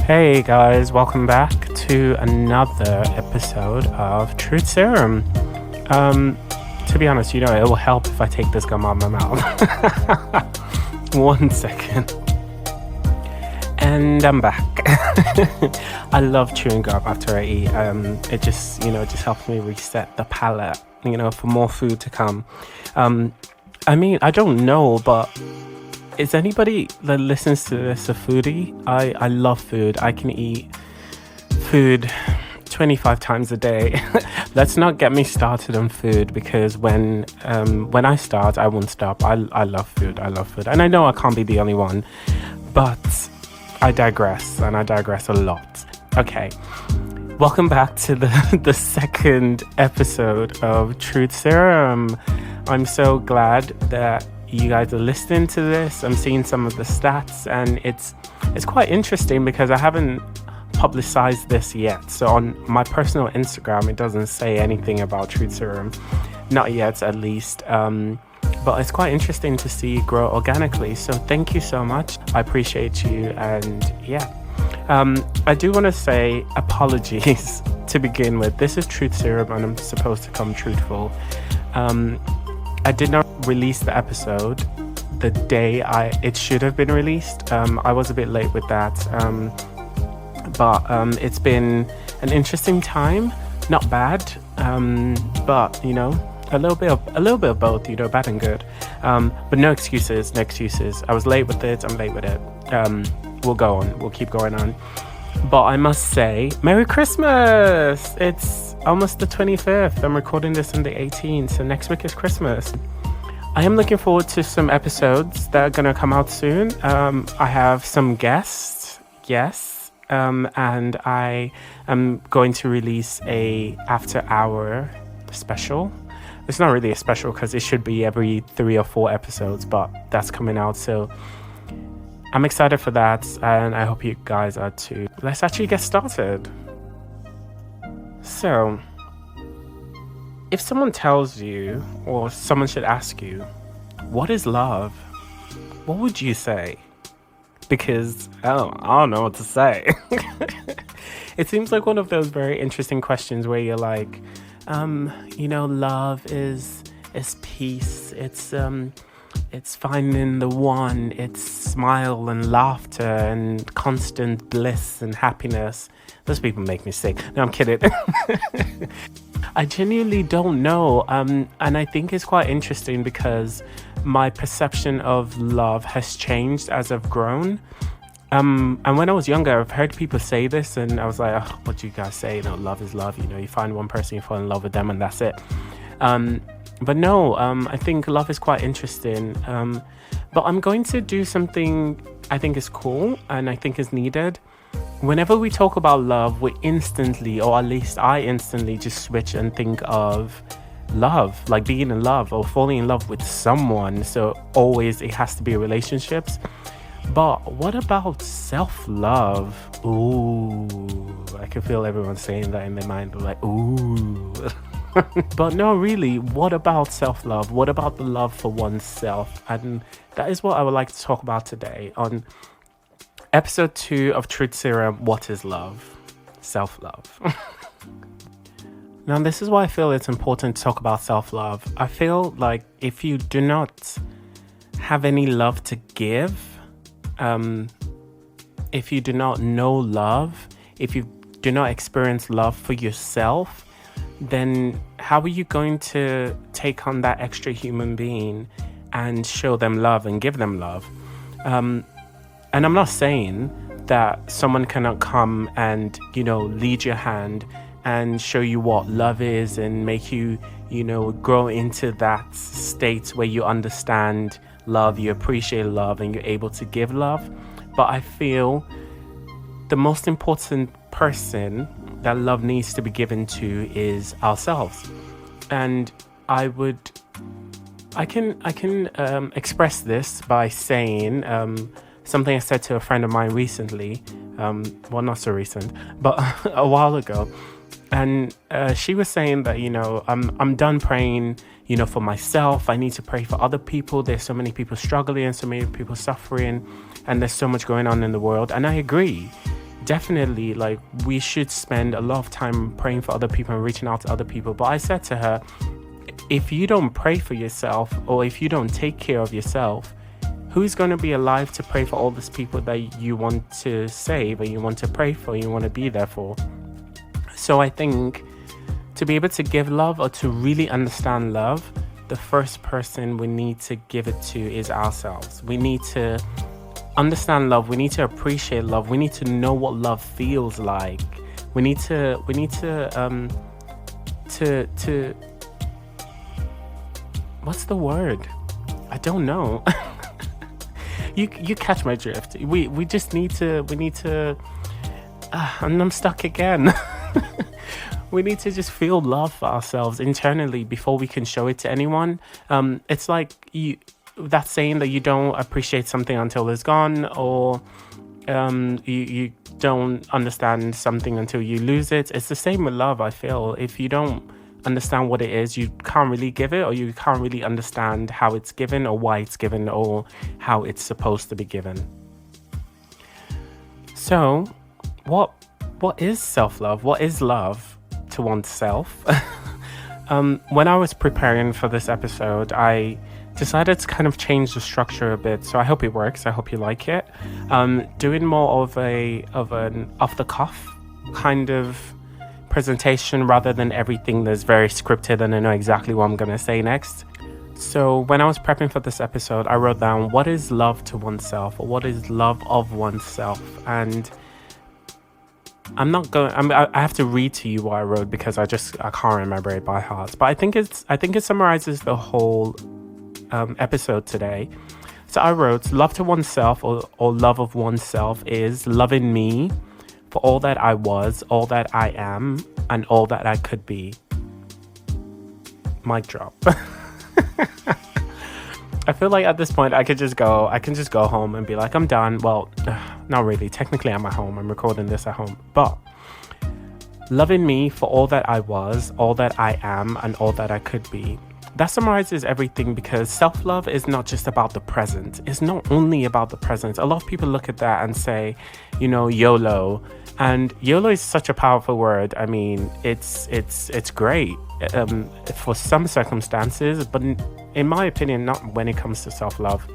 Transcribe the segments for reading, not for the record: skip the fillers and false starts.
Hey guys, welcome back to another episode of Truth Serum. To be honest, it will help if I take this gum out of my mouth. 1 second. And I'm back. I love chewing gum after I eat. It just helps me reset the palate, for more food to come. I don't know, but is anybody that listens to this a foodie? I love food. I can eat food 25 times a day. Let's not get me started on food, because when I start, I won't stop. I love food. And I know I can't be the only one, but I digress, and I digress a lot. Okay. Welcome back to the second episode of Truth Serum. I'm so glad that you guys are listening to this. I'm seeing some of the stats, and it's quite interesting because I haven't publicized this yet. So on my personal Instagram, it doesn't say anything about Truth Serum, not yet at least. But it's quite interesting to see it grow organically. So thank you so much. I appreciate you, and yeah. I do want to say apologies to begin with. This is Truth Serum, and I'm supposed to come truthful. I did not release the episode the day it should have been released. I was a bit late with that, but it's been an interesting time. Not bad, but a little bit of both, bad and good. But no excuses. I was late with it. I'm late with it. We'll go on. We'll keep going on. But I must say, Merry Christmas! It's almost the 25th. I'm recording this on the 18th, so next week is Christmas. I am looking forward to some episodes that are going to come out soon. I have some guests, yes, and I am going to release a after-hour special. It's not really a special because it should be every 3 or 4 episodes, but that's coming out, so I'm excited for that, and I hope you guys are too. Let's actually get started. So, if someone tells you, or someone should ask you, what is love? What would you say? Because I don't know what to say. It seems like one of those very interesting questions where you're like, love is peace. It's finding the one. It's smile and laughter and constant bliss and happiness. Those people make me sick. No, I'm kidding. I genuinely don't know. And I think it's quite interesting because my perception of love has changed as I've grown. And when I was younger, I've heard people say this, and I was like, oh, what do you guys say? Love is love. You find one person, you fall in love with them, and that's it. But no, I think love is quite interesting. But I'm going to do something I think is cool and I think is needed. Whenever we talk about love, we instantly, or at least I instantly, just switch and think of love, like being in love or falling in love with someone. So always it has to be relationships. But what about self-love? Ooh, I can feel everyone saying that in their mind. They're like, ooh. But no, really, what about self-love? What about the love for oneself? And that is what I would like to talk about today on episode 2 of Truth Serum. What is love? Self-love. Now, this is why I feel it's important to talk about self-love. I feel like if you do not have any love to give, if you do not know love, if you do not experience love for yourself, then how are you going to take on that extra human being and show them love and give them love? And I'm not saying that someone cannot come and, lead your hand and show you what love is and make you, grow into that state where you understand love, you appreciate love, and you're able to give love. But I feel the most important person that love needs to be given to is ourselves. And I can express this by saying something I said to a friend of mine recently, well, not so recent, but a while ago. And she was saying that, I'm done praying, for myself. I need to pray for other people. There's so many people struggling, so many people suffering, and there's so much going on in the world. And I agree. definitely, like, we should spend a lot of time praying for other people and reaching out to other people. But I said to her, if you don't pray for yourself, or if you don't take care of yourself, who's going to be alive to pray for all these people that you want to save, or you want to pray for, you want to be there for? So I think to be able to give love, or to really understand love, the first person we need to give it to is ourselves. We need to understand love. We need to appreciate love. We need to know what love feels like. We need to what's the word? I don't know. You catch my drift. We just need to, and I'm stuck again. We need to just feel love for ourselves internally before we can show it to anyone. It's like that saying that you don't appreciate something until it's gone, or you don't understand something until you lose it. It's the same with love, I feel. If you don't understand what it is, you can't really give it, or you can't really understand how it's given, or why it's given, or how it's supposed to be given. So what is self-love? What is love to oneself? When I was preparing for this episode, I decided to kind of change the structure a bit. So I hope it works. I hope you like it. Doing more of an off-the-cuff kind of presentation, rather than everything that's very scripted and I know exactly what I'm going to say next. So when I was prepping for this episode, I wrote down, what is love to oneself, or what is love of oneself? And I have to read to you what I wrote, because I can't remember it by heart. But I think it summarizes the whole episode today. So I wrote, love to oneself, or love of oneself, is loving me for all that I was, all that I am, and all that I could be. Mic drop. I feel like at this point I can just go home and be like, I'm done. Well, not really. Technically I'm at home. I'm recording this at home. But loving me for all that I was, all that I am, and all that I could be. That summarizes everything, because self-love is not just about the present. It's not only about the present. A lot of people look at that and say, YOLO. And YOLO is such a powerful word. I mean, it's great for some circumstances, but in my opinion, not when it comes to self-love.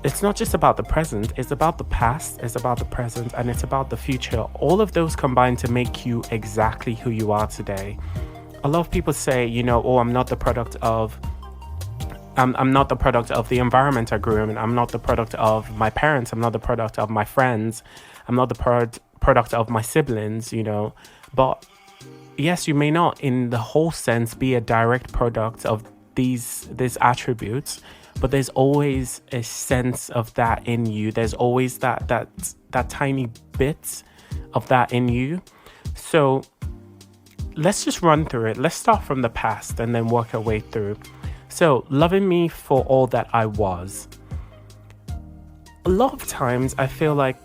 It's not just about the present. It's about the past. It's about the present, and it's about the future. All of those combine to make you exactly who you are today. A lot of people say, I'm not the product of the environment I grew in. I'm not the product of my parents. I'm not the product of my friends. I'm not the product of my siblings, But yes, you may not in the whole sense be a direct product of these attributes, but there's always a sense of that in you. There's always that tiny bit of that in you. So let's just run through it. Let's start from the past and then work our way through. So, loving me for all that I was. A lot of times I feel like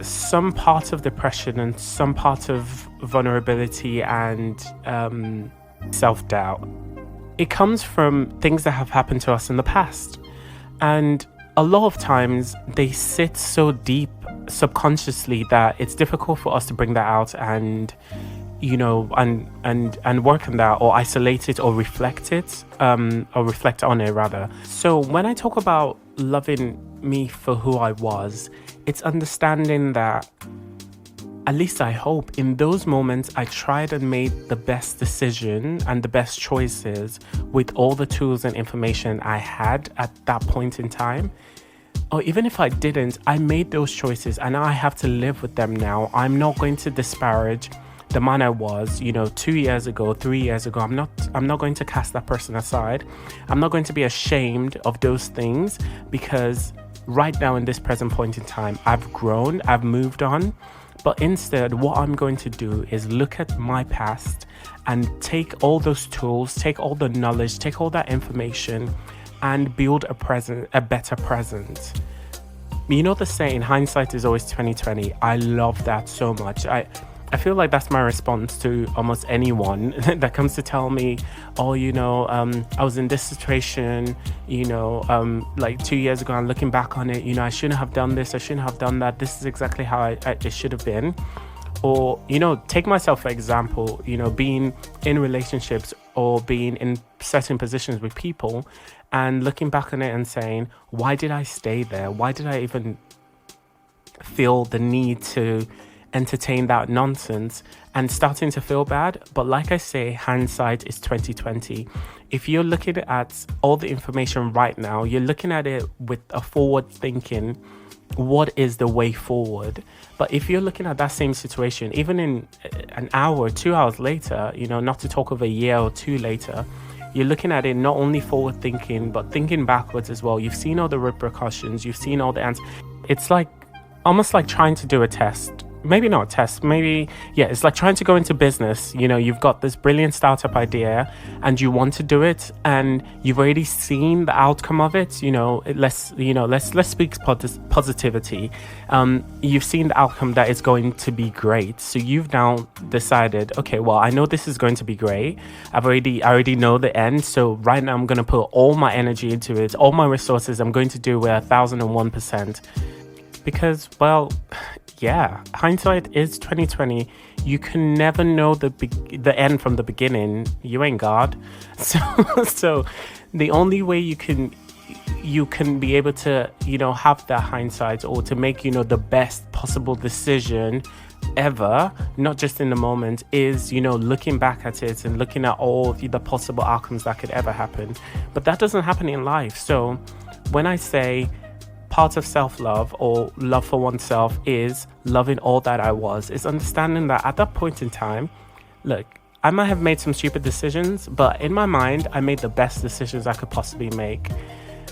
some part of depression and some part of vulnerability and self-doubt, it comes from things that have happened to us in the past. And a lot of times they sit so deep subconsciously that it's difficult for us to bring that out and and work on that, or isolate it, or reflect on it rather. So when I talk about loving me for who I was, it's understanding that, at least I hope, in those moments I tried and made the best decision and the best choices with all the tools and information I had at that point in time. Or even if I didn't, I made those choices and I have to live with them now. I'm not going to disparage the man I was, 2 years ago, 3 years ago. I'm not going to cast that person aside. I'm not going to be ashamed of those things, because right now in this present point in time, I've grown, I've moved on. But instead, what I'm going to do is look at my past and take all those tools, take all the knowledge, take all that information, and build a better present. The saying, hindsight is always 20/20. I love that so much. I feel like that's my response to almost anyone that comes to tell me, oh, I was in this situation, like 2 years ago, I'm looking back on it, I shouldn't have done this, I shouldn't have done that. This is exactly how it should have been. Or, take myself for example, being in relationships or being in certain positions with people and looking back on it and saying, why did I stay there? Why did I even feel the need to entertain that nonsense, and starting to feel bad? But like I say, hindsight is 2020. If you're looking at all the information right now, you're looking at it with a forward thinking, what is the way forward? But if you're looking at that same situation, even in an hour or 2 hours later, not to talk of a year or two later, you're looking at it not only forward thinking, but thinking backwards as well. You've seen all the repercussions, you've seen all the answers. It's like almost like trying to do a test. Maybe not a test, it's like trying to go into business. You've got this brilliant startup idea and you want to do it, and you've already seen the outcome of it. Let's speak positivity. You've seen the outcome that it's going to be great. So you've now decided, okay, well, I know this is going to be great. I already know the end. So right now I'm going to put all my energy into it, all my resources. I'm going to do it 1,001%. Because, well, yeah, hindsight is 2020. You can never know the end from the beginning. You ain't God. So the only way you can be able to, have that hindsight, or to make, the best possible decision ever, not just in the moment, is, looking back at it and looking at all the possible outcomes that could ever happen. But that doesn't happen in life. So when I say part of self-love or love for oneself is loving all that I was, is understanding that at that point in time, look, I might have made some stupid decisions, but in my mind, I made the best decisions I could possibly make.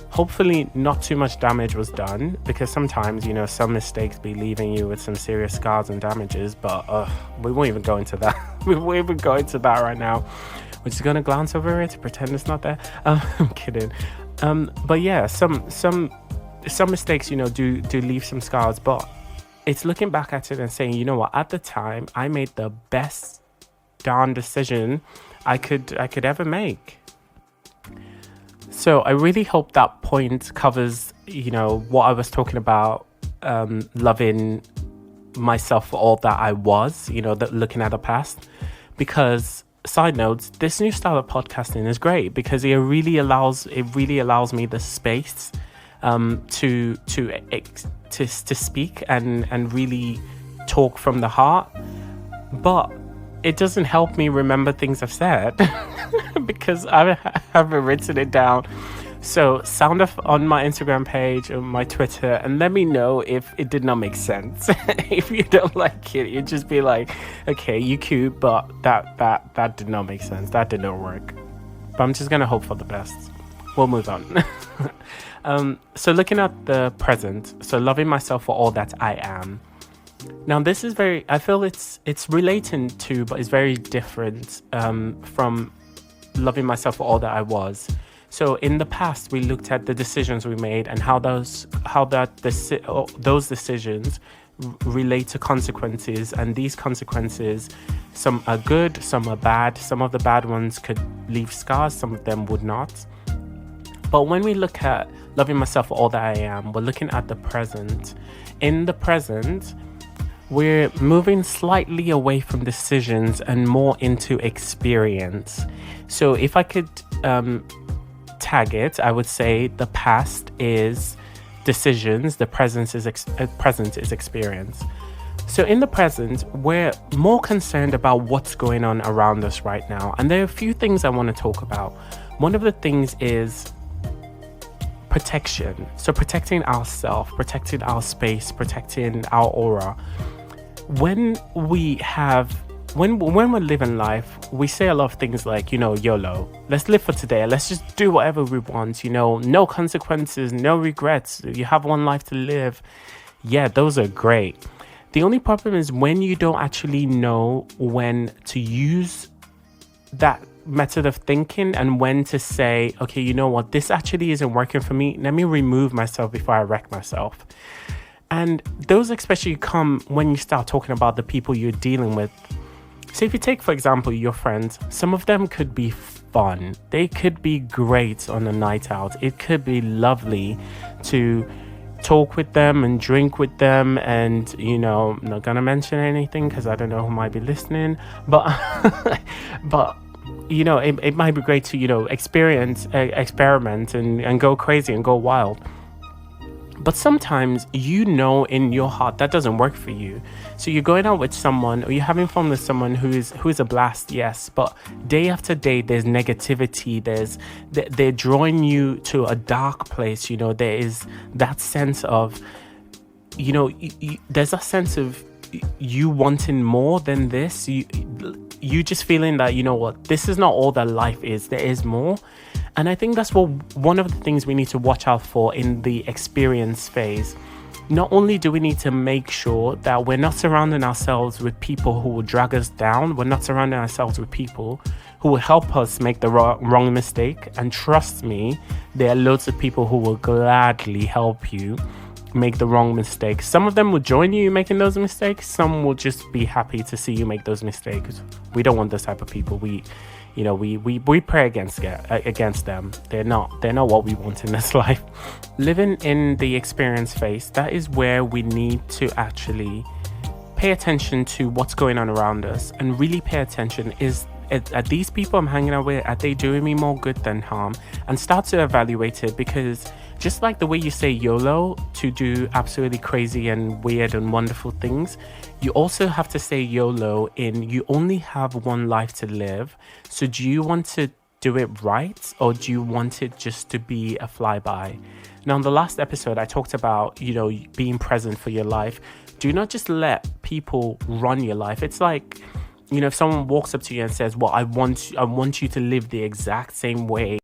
Hopefully not too much damage was done, because sometimes, some mistakes be leaving you with some serious scars and damages, but we won't even go into that. We won't even go into that right now. We're just going to glance over it, pretend it's not there. I'm kidding. But yeah, some mistakes, do leave some scars, but it's looking back at it and saying, you know what, at the time, I made the best darn decision I could ever make. So I really hope that point covers, what I was talking about, loving myself for all that I was, looking at the past. Because, side notes, this new style of podcasting is great because it really allows me the space to speak and really talk from the heart, but it doesn't help me remember things I've said because I haven't written it down. So sound off on my Instagram page or my Twitter and let me know if it did not make sense. If you don't like it, you just be like, okay, you cute, but that did not make sense. That did not work. But I'm just gonna hope for the best. We'll move on. So looking at the present, so loving myself for all that I am. Now this is I feel it's relating to, but it's very different from loving myself for all that I was. So in the past, we looked at the decisions we made and how those decisions relate to consequences, and these consequences, some are good, some are bad. Some of the bad ones could leave scars, some of them would not. But when we look at loving myself for all that I am, we're looking at the present. In the present, we're moving slightly away from decisions and more into experience. So if I could tag it, I would say the past is decisions, the present is experience. So in the present, we're more concerned about what's going on around us right now. And there are a few things I want to talk about. One of the things is protection. So protecting ourselves, protecting our space, protecting our aura. When we're living life, we say a lot of things like, YOLO. Let's live for today. Let's just do whatever we want, no consequences, no regrets. You have one life to live. Yeah, those are great. The only problem is when you don't actually know when to use that method of thinking and when to say, okay, you know what, this actually isn't working for me. Let me remove myself before I wreck myself. And those especially come when you start talking about the people you're dealing with. So if you take, for example, your friends, some of them could be fun. They could be great on a night out. It could be lovely to talk with them and drink with them. And, I'm not going to mention anything because I don't know who might be listening. But, but it might be great to, experiment and go crazy and go wild. But sometimes in your heart that doesn't work for you. So you're going out with someone or you're having fun with someone who is a blast, yes, but day after day there's negativity. They're drawing you to a dark place. There is that sense of, there's a sense of you wanting more than this. You just feeling that, this is not all that life is. There is more. And I think that's one of the things we need to watch out for in the experience phase. Not only do we need to make sure that we're not surrounding ourselves with people who will drag us down, we're not surrounding ourselves with people who will help us make the wrong mistake. And trust me, there are loads of people who will gladly help you make the wrong mistake. Some of them will join you making those mistakes. Some will just be happy to see you make those mistakes. We don't want those type of people. We pray against them. They're not what we want in this life. Living in the experience phase, that is where we need to actually pay attention to what's going on around us and really pay attention. Are these people I'm hanging out with, are they doing me more good than harm? And start to evaluate it, because just like the way you say YOLO to do absolutely crazy and weird and wonderful things, you also have to say YOLO in you only have one life to live. So do you want to do it right, or do you want it just to be a flyby? Now, in the last episode, I talked about, being present for your life. Do not just let people run your life. It's like, if someone walks up to you and says, well, I want you to live the exact same way,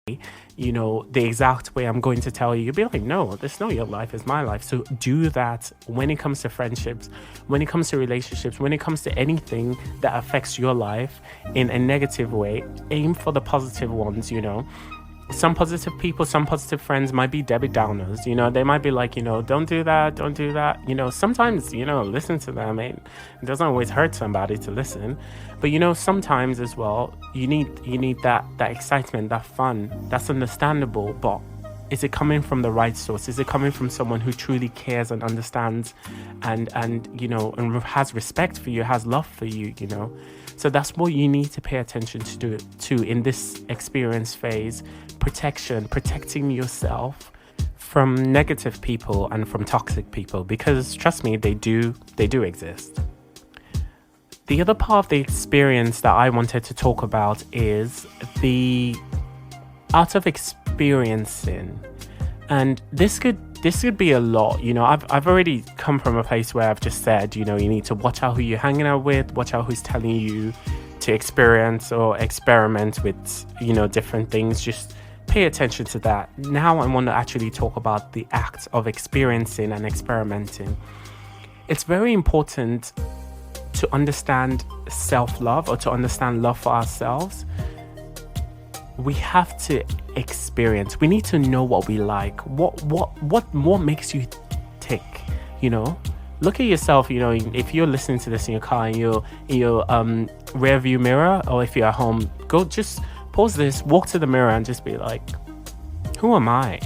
the exact way I'm going to tell you, you'll be like, no, this is not your life, it's my life. So do that when it comes to friendships, when it comes to relationships, when it comes to anything that affects your life in a negative way. Aim for the positive ones. Some positive people, some positive friends might be Debbie Downers. They might be like, don't do that. Sometimes, listen to them. It doesn't always hurt somebody to listen. But, sometimes as well, you need that excitement, that fun. That's understandable. But is it coming from the right source? Is it coming from someone who truly cares and understands and has respect for you, has love for you, So that's what you need to pay attention to in this experience phase. Protecting yourself from negative people and from toxic people, because trust me, they do exist. The other part of the experience that I wanted to talk about is the art of experiencing. And this could be a lot. I've already come from a place where I've just said, you need to watch out who you're hanging out with, watch out who's telling you to experience or experiment with, different things. Just pay attention to that. Now I want to actually talk about the act of experiencing and experimenting. It's very important to understand self-love, or to understand love for ourselves. We have to experience. We need to know what we like. What makes you tick? Look at yourself. If you're listening to this in your car, in your rear view mirror, or if you're at home, go just pause this, walk to the mirror, and just be like, who am I?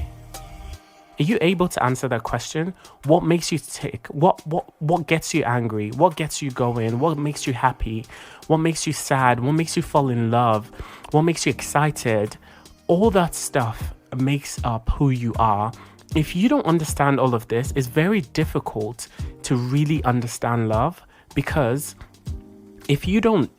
Are you able to answer that question? What makes you tick? What gets you angry? What gets you going? What makes you happy? What makes you sad? What makes you fall in love? What makes you excited? All that stuff makes up who you are. If you don't understand all of this, it's very difficult to really understand love, because if you don't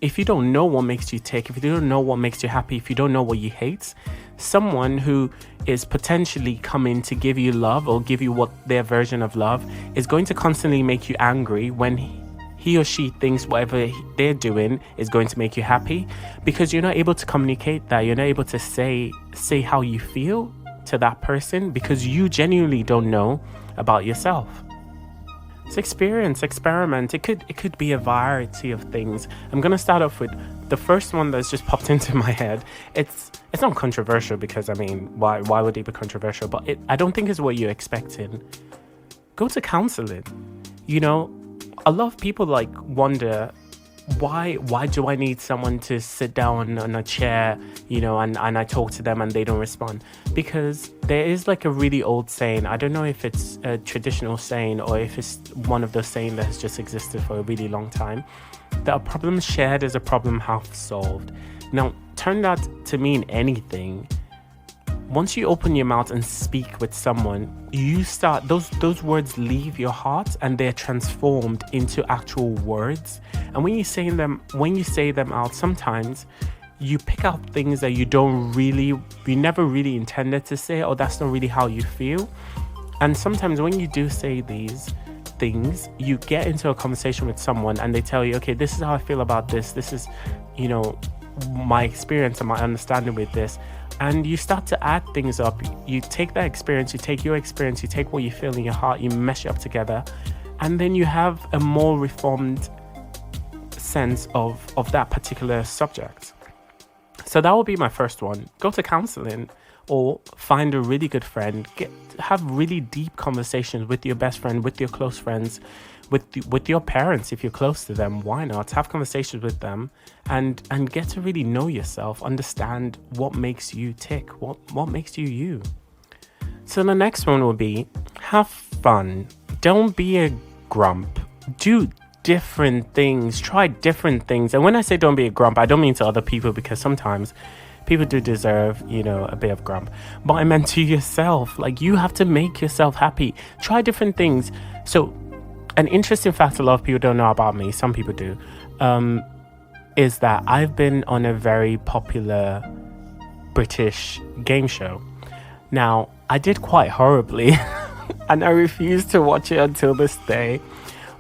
know what makes you tick, if you don't know what makes you happy, if you don't know what you hate, someone who is potentially coming to give you love or give you what their version of love is going to constantly make you angry when he or she thinks whatever they're doing is going to make you happy, because you're not able to communicate that. You're not able to say how you feel to that person, because you genuinely don't know about yourself. So experiment. It could be a variety of things. I'm gonna start off with the first one that's just popped into my head. It's not controversial, because why would it be controversial? But I don't think it's what you're expecting. go to counseling. You know, a lot of people like wonder, why do I need someone to sit down on a chair, and I talk to them and they don't respond? Because there is like a really old saying, I don't know if it's a traditional saying or if it's one of those sayings that has just existed for a really long time, that a problem shared is a problem half solved. Now, turn that to mean anything. Once you open your mouth and speak with someone, you start, those words leave your heart and they're transformed into actual words. And when you say them out, sometimes you pick out things that you never really intended to say, or that's not really how you feel. And sometimes when you do say these things, you get into a conversation with someone and they tell you, okay, this is how I feel about this. This is, my experience and my understanding with this. And you start to add things up. You take that experience, you take your experience, you take what you feel in your heart, you mesh it up together, and then you have a more reformed sense of that particular subject. So that will be my first one. Go to counseling or find a really good friend. Have really deep conversations with your best friend, with your close friends, with your parents if you're close to them. Why not have conversations with them and get to really know yourself, understand what makes you tick, what makes you you. So the next one will be have fun. Don't be a grump. Do different things, try different things. And when I say don't be a grump, I don't mean to other people, because sometimes people do deserve, a bit of grump. But I meant to yourself. Like, you have to make yourself happy. Try different things. So an interesting fact a lot of people don't know about me, some people do, is that I've been on a very popular British game show. Now, I did quite horribly and I refused to watch it until this day.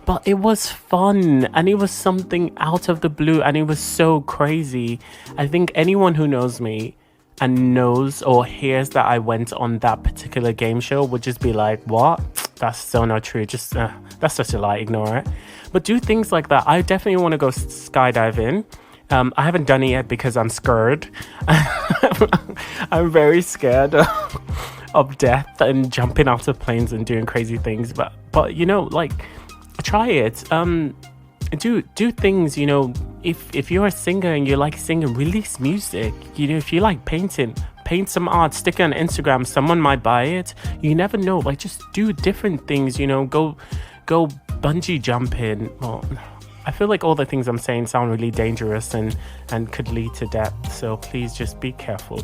But it was fun and it was something out of the blue and it was so crazy. I think anyone who knows me and knows or hears that I went on that particular game show would just be like, what? That's so not true. Just that's such a lie. Ignore it. But do things like that. I definitely want to go skydiving. I haven't done it yet because I'm scared. I'm very scared of death and jumping out of planes and doing crazy things. But try it. Do things, if you're a singer and you like singing, release music. If you like painting, paint some art, stick it on Instagram, someone might buy it. You never know. Like, just do different things, go bungee jumping. Well, I feel like all the things I'm saying sound really dangerous and could lead to death. So please just be careful.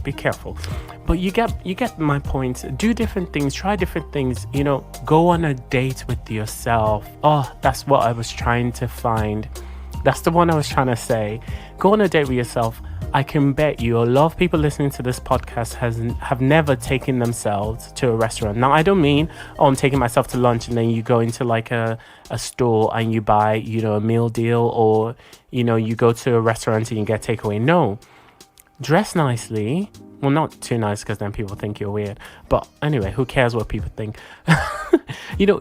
But you get my point. Do different things, try different things, go on a date with yourself. Oh, that's what I was trying to find. That's the one I was trying to say. Go on a date with yourself. I can bet you a lot of people listening to this podcast have never taken themselves to a restaurant. Now, I don't mean, I'm taking myself to lunch and then you go into like a store and you buy, a meal deal, or, you go to a restaurant and you get takeaway. No. Dress nicely. Well, not too nice because then people think you're weird. But anyway, who cares what people think?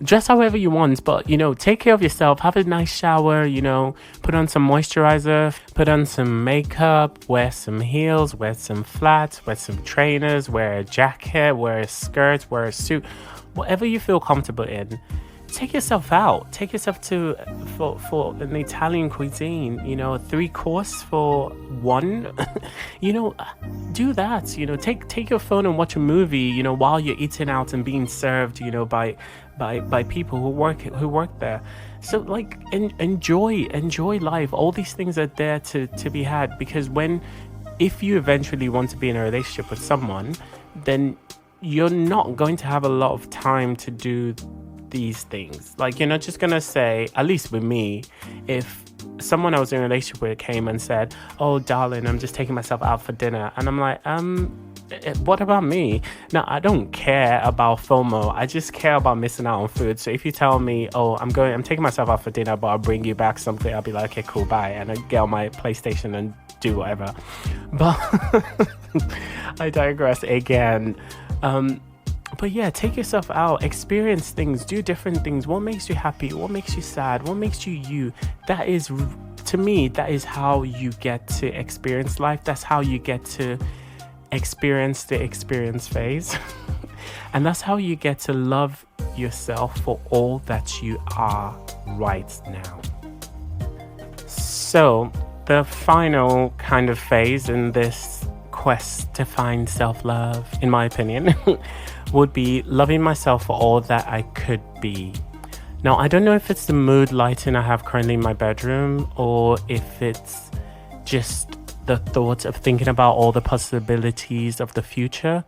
Dress however you want, but, take care of yourself. Have a nice shower, put on some moisturizer, put on some makeup, wear some heels, wear some flats, wear some trainers, wear a jacket, wear a skirt, wear a suit, whatever you feel comfortable in. Take yourself out. Take yourself to for an Italian cuisine, 3-course for one. Do that. Take your phone and watch a movie, while you're eating out and being served, by people who work there. So like enjoy life. All these things are there to be had, because if you eventually want to be in a relationship with someone, then you're not going to have a lot of time to do these things. Like, you're not just gonna say, at least with me, if someone I was in a relationship with came and said, oh darling, I'm just taking myself out for dinner, and I'm like, what about me? Now, I don't care about FOMO. I just care about missing out on food. So if you tell me, oh, I'm taking myself out for dinner, but I'll bring you back something, I'll be like, okay, cool, bye, and I get on my PlayStation and do whatever. But I digress again. But yeah, take yourself out, experience things, do different things. What makes you happy? What makes you sad? What makes you you? That is, to me, that is how you get to experience life. That's how you get to experience the experience phase. And that's how you get to love yourself for all that you are right now. So, the final kind of phase in this quest to find self-love, in my opinion, would be loving myself for all that I could be. Now, I don't know if it's the mood lighting I have currently in my bedroom, or if it's just the thought of thinking about all the possibilities of the future,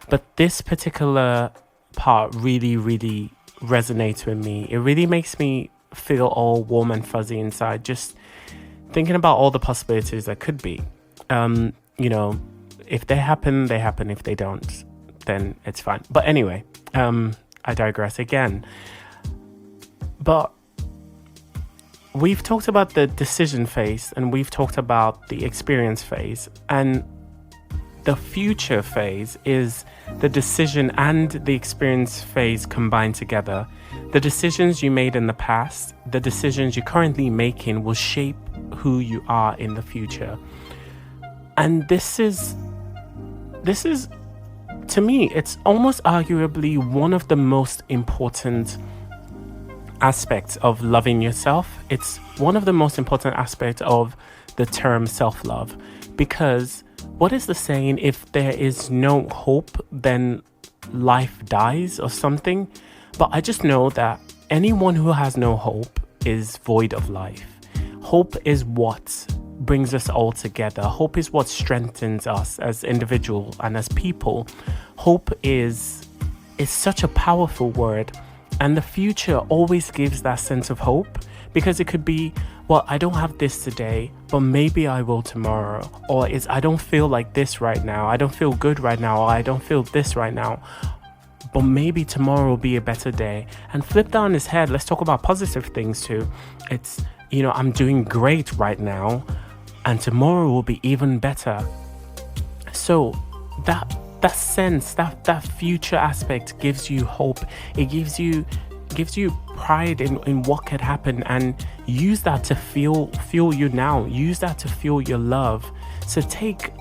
but this particular part really, really resonates with me. It really makes me feel all warm and fuzzy inside, just thinking about all the possibilities that could be. If they happen, they happen. If they don't, then it's fine. But anyway, I digress again. But we've talked about the decision phase, and we've talked about the experience phase, and the future phase is the decision and the experience phase combined together. The decisions you made in the past, the decisions you're currently making will shape who you are in the future. And this is, to me, it's almost arguably one of the most important aspects of loving yourself. It's one of the most important aspects of the term self-love, because what is the saying? If there is no hope, then life dies or something. But I just know that anyone who has no hope is void of life. Hope is what brings us all together. Hope is what strengthens us as individuals and as people. Hope is such a powerful word. And the future always gives that sense of hope, because it could be, well, I don't have this today, but maybe I will tomorrow. Or I don't feel like this right now. I don't feel good right now. Or I don't feel this right now, but maybe tomorrow will be a better day. And flip that on his head. Let's talk about positive things too. It's, I'm doing great right now, and tomorrow will be even better. So that sense, that future aspect gives you hope. It gives you pride in what could happen, and use that to fuel you now. Use that to fuel your love. So take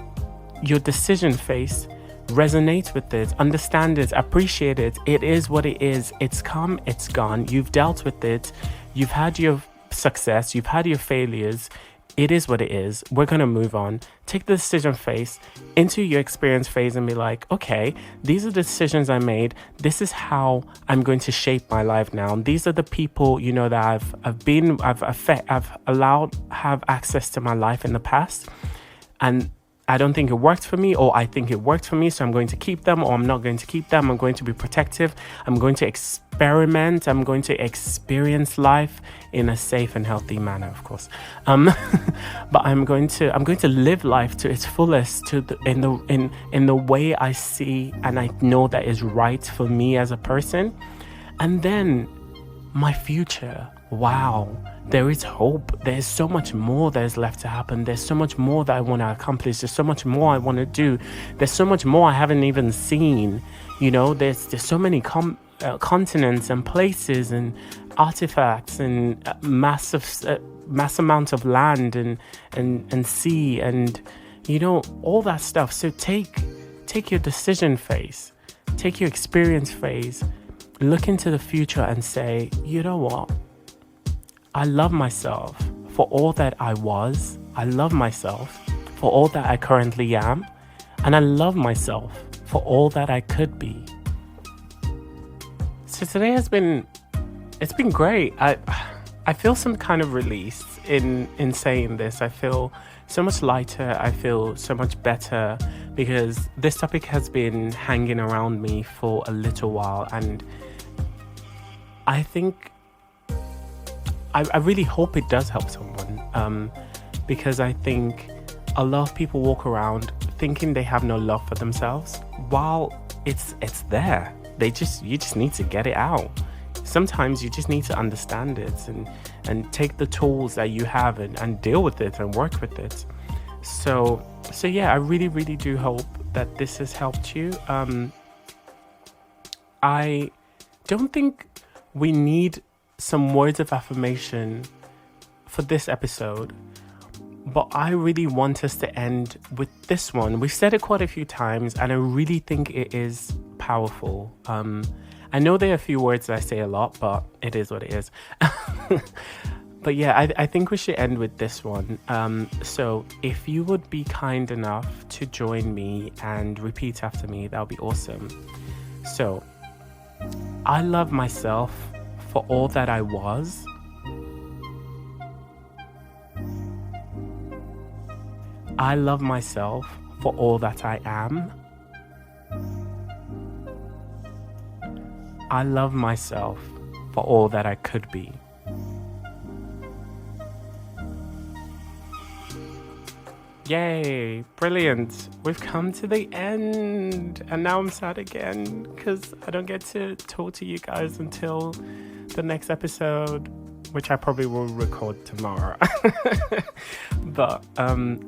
your decision phase, resonate with it, understand it, appreciate it. It is what it is. It's come, it's gone. You've dealt with it. You've had your success. You've had your failures. It is what it is. We're going to move on. Take the decision phase into your experience phase and be like, okay, these are the decisions I made. This is how I'm going to shape my life now. And these are the people, that I've allowed have access to my life in the past. And I don't think it worked for me, or I think it worked for me, so I'm going to keep them, or I'm not going to keep them. I'm going to be protective. I'm going to experiment. I'm going to experience life in a safe and healthy manner, of course. But I'm going to live life to its fullest, in the way I see and I know that is right for me as a person. And then my future. Wow, there is hope. There's so much more that is left to happen. There's so much more that I want to accomplish. There's so much more I want to do. There's so much more I haven't even seen. There's so many continents and places and artifacts and mass amount of land and sea and all that stuff. So take your decision phase, take your experience phase, look into the future and say, you know what? I love myself for all that I was. I love myself for all that I currently am. And I love myself for all that I could be. So today it's been great. I feel some kind of release in saying this. I feel so much lighter. I feel so much better, because this topic has been hanging around me for a little while. And I think I really hope it does help someone, because I think a lot of people walk around thinking they have no love for themselves, while it's there. You just need to get it out. Sometimes you just need to understand it and take the tools that you have and deal with it and work with it. So yeah, I really, really do hope that this has helped you. I don't think we need some words of affirmation for this episode, but I really want us to end with this one. We've said it quite a few times, and I really think it is powerful. And I know there are a few words that I say a lot, but it is what it is. But yeah, I think we should end with this one. So if you would be kind enough to join me and repeat after me, that would be awesome. So, I love myself for all that I was. I love myself for all that I am. I love myself for all that I could be. Yay, brilliant. We've come to the end. And now I'm sad again because I don't get to talk to you guys until the next episode, which I probably will record tomorrow. But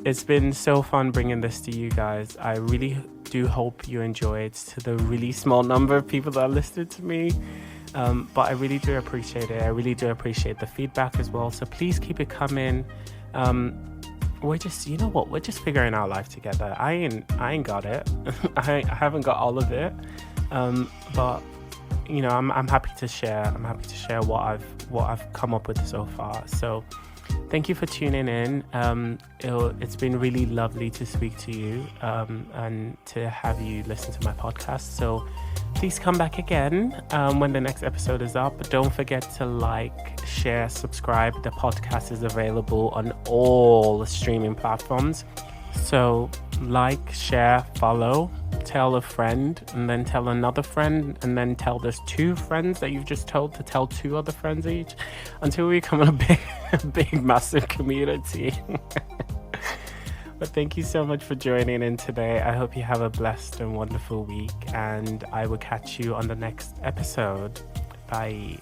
it's been so fun bringing this to you guys. I really do hope you enjoy it, to the really small number of people that listened to me. But I really do appreciate it. I really do appreciate the feedback as well. So please keep it coming. We're just, you know what, we're just figuring out life together. I ain't got it. I haven't got all of it. But you know, I'm happy to share. I'm happy to share what I've come up with so far. So thank you for tuning in. It's been really lovely to speak to you and to have you listen to my podcast. So please come back again when the next episode is up. But don't forget to like, share, subscribe. The podcast is available on all the streaming platforms. So like, share, follow, tell a friend, and then tell another friend, and then tell those 2 friends that you've just told to tell 2 other friends each, until we become a big, massive community. But thank you so much for joining in today. I hope you have a blessed and wonderful week, and I will catch you on the next episode. Bye.